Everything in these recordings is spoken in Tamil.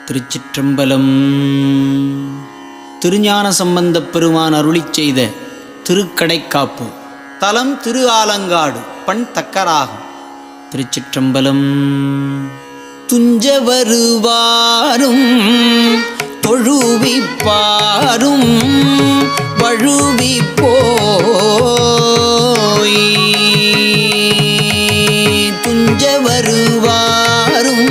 திருச்சிற்றம்பலம். திருஞான சம்பந்தப் பெருமான் அருளிச் செய்த திருக்கடைக்காப்பு. தலம் திரு ஆலங்காடு. பண் தக்கராகும். திருச்சிற்றம்பலம். துஞ்ச வருவாரும் தொழுவிப்பாரும் வழுவி போய் துஞ்ச வருவாரும்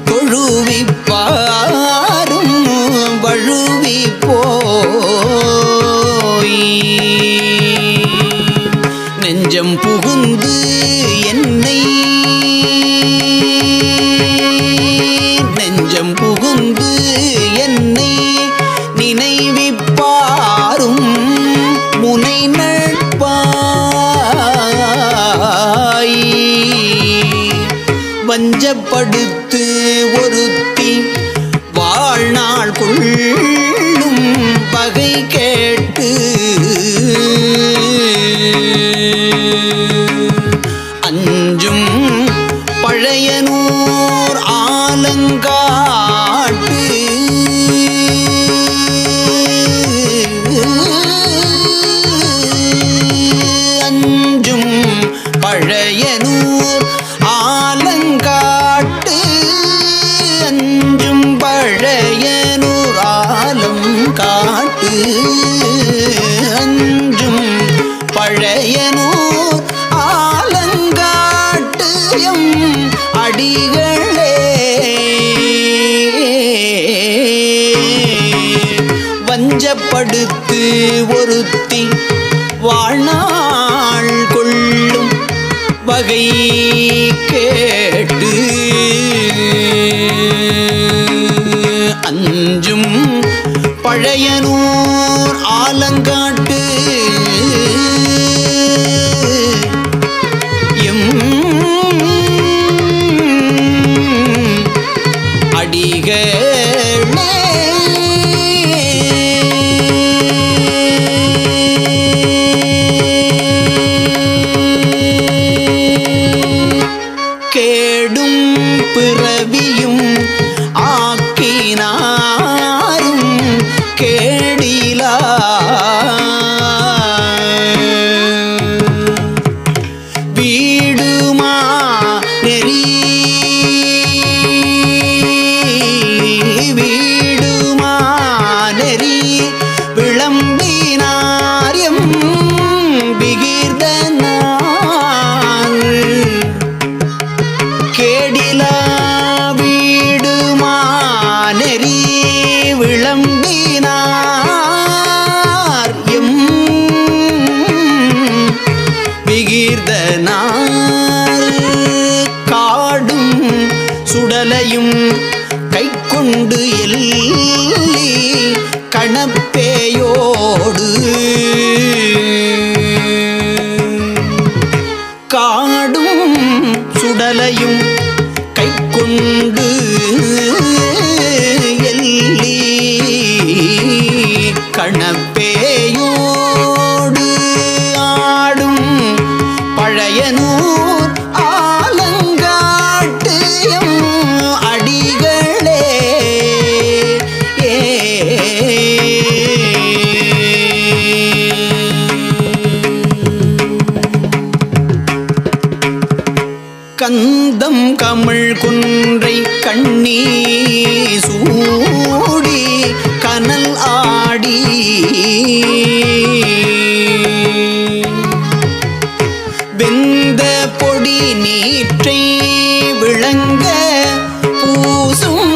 தொழுவிப்பாரும் வழுவி போய் நெஞ்சம் புகுந்து என்னை நெஞ்சம் புகுந்து என்னை நினைவிப்பாரும் முனை நட்பாய் வஞ்சப்படுத்து ஒருத்தி வாழ்நாள் கொள்ளும் பகை கேட்டு அஞ்சும் பழையனூர் ஆலங்காட்டு அஞ்சும் பழையனூர் ஆலங்காட்டு அஞ்சும் பழையனூர் ஆலங்காட்டு அஞ்சும் பழையனூர் ஆலங்காட்டு எம் அடிகளே வஞ்சப்படுத்து ஒருத்தி வாழ்நாள் கொள்ளும் வகை கேட்டு அஞ்சும் பழையனூர் ஆலங்காட்டு எம் அடிகளே கேடும் பிறவியும் ஆக்கினாரும் கேடிலா வீடுமா நெறி வீடுமா நெறி விளம்பினாரியம் விகிர்தனார் கேடிலா வீடுமா நெறி விளம்பினார் எம் விகிர்தனார் காடும் சுடலையும் கைக்கொண்டு எல்லி கணப்பேயோடு காடும் சுடலையும் கைக்கொண்டு எல்லி கணப்பேயோடு ஆடும் பழையனூர் ஆலங்காட்டு எம் அடிகளே கந்தம் கமிழ் குன்றை கண்ணீ சூடி கனல் ஆடி வெந்த பொடி நீற்றை விளங்க பூசும்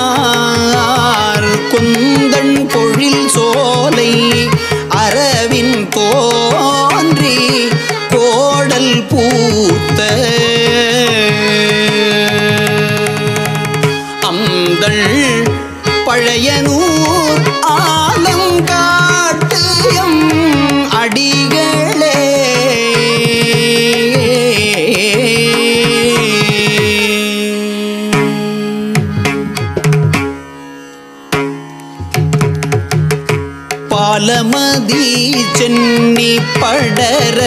விகிர்தனார் கொந்தன் பொழில் சோலை அரவின் தோன்றி கோடல் பூத்த அந்தள் பழையனூர் ஆலங்காட்டு எம் அடிகளே பாலமதி சென்னி படர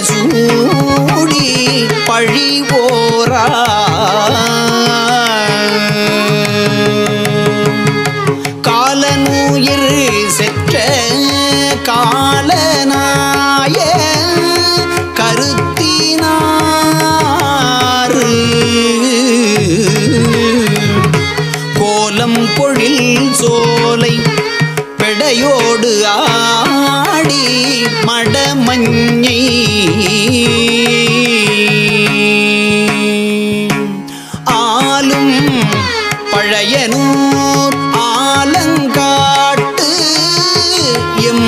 சூடி பழிவோரா காலனுயிர் செற்ற காலனாய கருத்தினாறு கோலம் பொழில் சோலை பெடையோடு ஆடி மடமஞ்சை ஆலும் பழையனூர் ஆலங்காட்டு எம்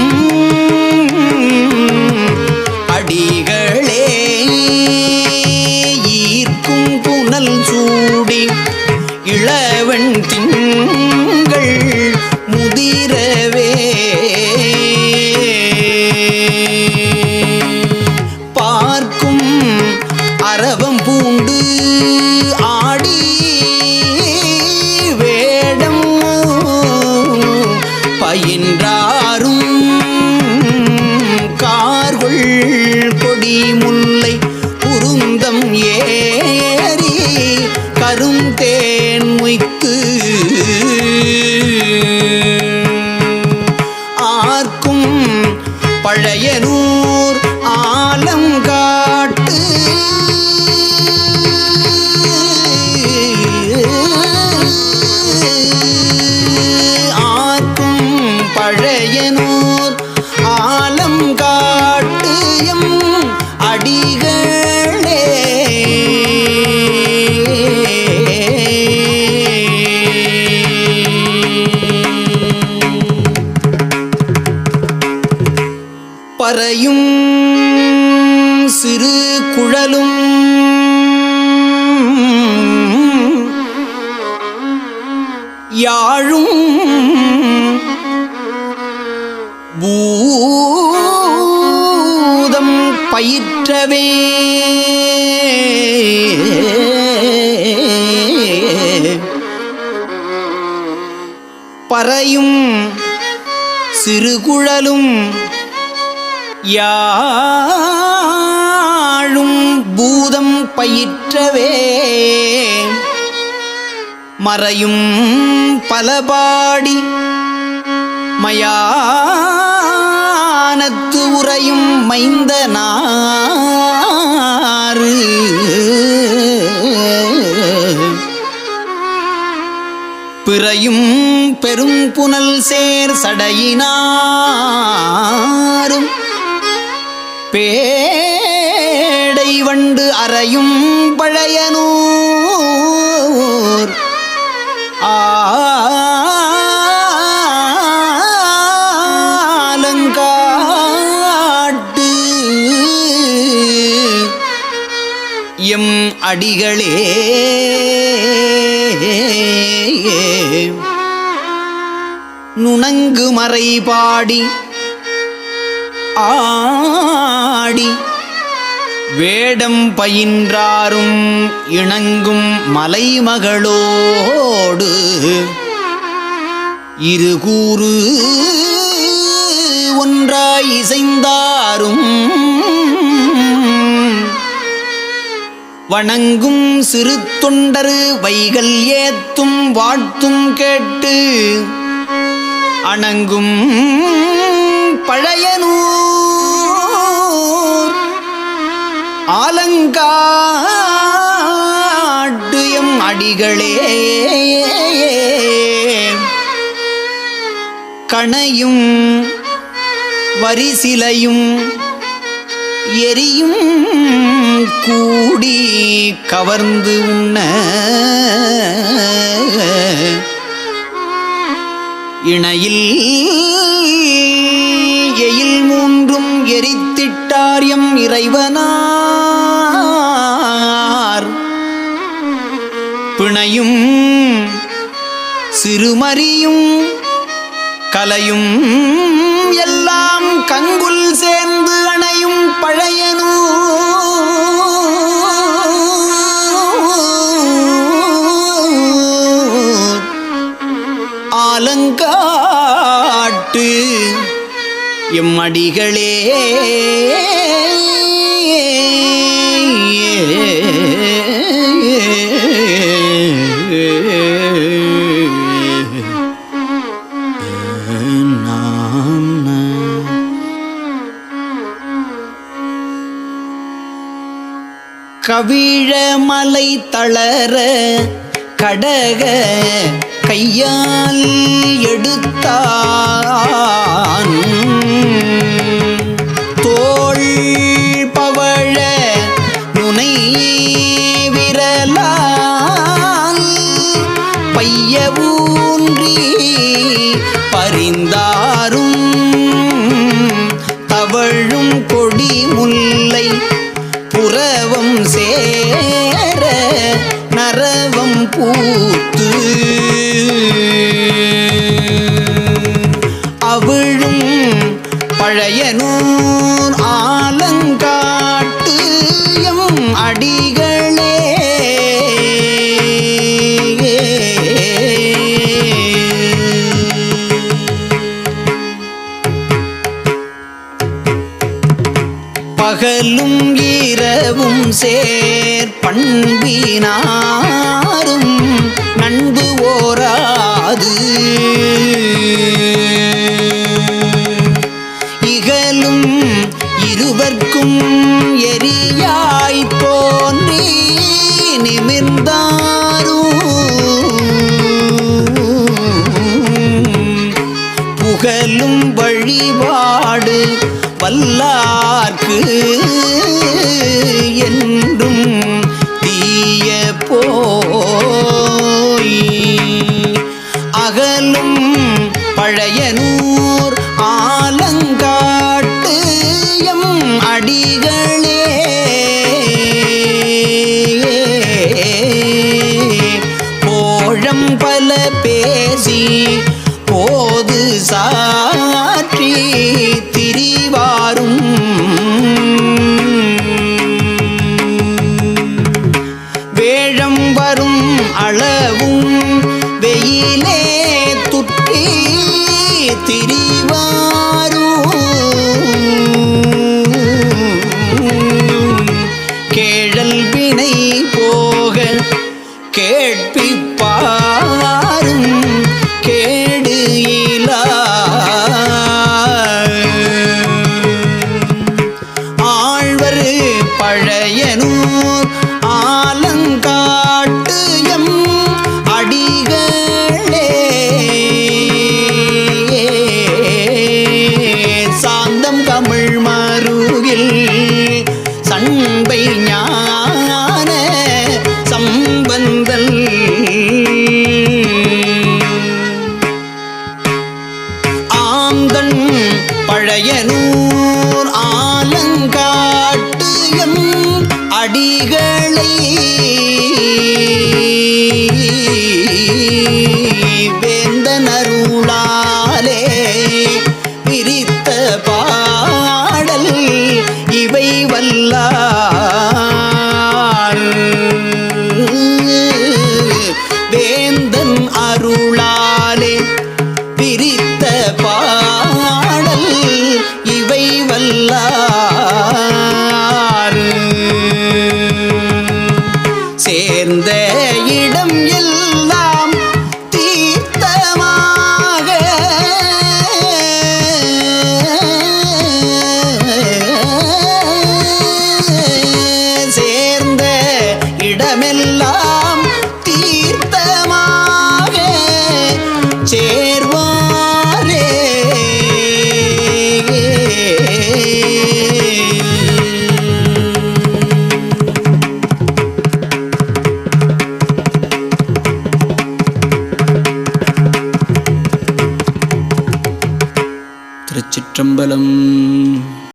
அடிகளே ஈர்க்கும் புனல் சூடி இளவன் திங்கள் முதிரவே பார்க்கும் அரவம் பூண்டு ஆடி வேடம் பயின்றாரும் கார்கொள் கொடி முல்லை குருந்தம் ஏறி கருந்தேன் மொய்த்து ஆர்க்கும் பழையனூர் ஆலங்காட்டு ஆர்க்கும் பழையனூர் ஆலங்காட்டு எம் அடிகளே பறையும் சிறு குழலும் யாழும் பூதம் பயிற்றவே பறையும் சிறுகுழலும் யாழும் பூதம் பயிற்றவே மறையும் பலபாடி மயானத்து உறையும் மைந்தனாறு பிறையும் பெரும் புனல் சேர் சடையினாரும் பேடை வண்டு அறையும் பழையனூர் ஆலங்காட்டு எம் அடிகளே நுணங்கு மறை பாடி ஆடி வேடம் பயின்றாரும் இணங்கும் மலைமகளோடு இருகூறு ஒன்றாய் இசைந்தாரும் வணங்கும் சிறு தொண்டரு வைகள் ஏத்தும் வாழ்த்தும் கேட்டு அணங்கும் பழையனூர் ஆலங்காட்டு எம் அடிகளே கணையும் வரிசிலையும் எரியும் கூடி கவர்ந்து உண்ண இணையில் எயில் மூன்றும் எரித்திட்டாரியம் இறைவனார் பிணையும் சிறுமரியும் கலையும் எல்லாம் கங்குல் சேர்ந்து அணையும் பழையனூர் ஆலங்காட்டு எம்மடிகளே கவிழமலை தளர கடக கையால் எடுத்தான் தோள் பவழ நுனை விரலால் பைய ஊன்றி பரிந்தாரும் தவழும் கொடி முல்லை புறவம் சேர நரவம் பூத்து அவிழும் பழையனூர் ஆலங்காட்டு எம் அடிகளே பகலும் இரவும் சேர் பண்பினாரும் நண்பு ஓராது இகலும் இருவர்க்கும் எரியாய் தோன்றி நிமிர்ந்தாரும் புகழும் வழிபாடு வல்லார்க்கு என்றும் தீய போய் அகலும் பழையனூர் ஆலங்காட்டு எம் அடிகளே போழம் பல பேசி போது சாற்றி திரிவாரும் வேழம் வரும் அளவும் வெயிலே துற்றி திரிவாரும் கேழல் வினை போக கேட்பிப்பாரும் கேடு இலா ஆழ்வர் பழையனூர் ஆலங்காட்டு எம் அடிகளே சாந்தம் தமிழ் மருகில் சண்பை ஞான சம்பந்தல் ஆந்தன் பழையனூர் ஆலங்காட்டு எம் அடிகளை வேந்தனருளாலே பிரித்த பாடல் இவை வல்லார் வேந்தன் அருளாலே பிரித்த பாடல் இவை வல்லார் சேர்ந்த இடம் எல்லாம் தீர்த்தமாக சேர்ந்த இடமெல்லாம் தீர்த்தமாக சேர்வாரே திருச்சிற்றம்பலம்.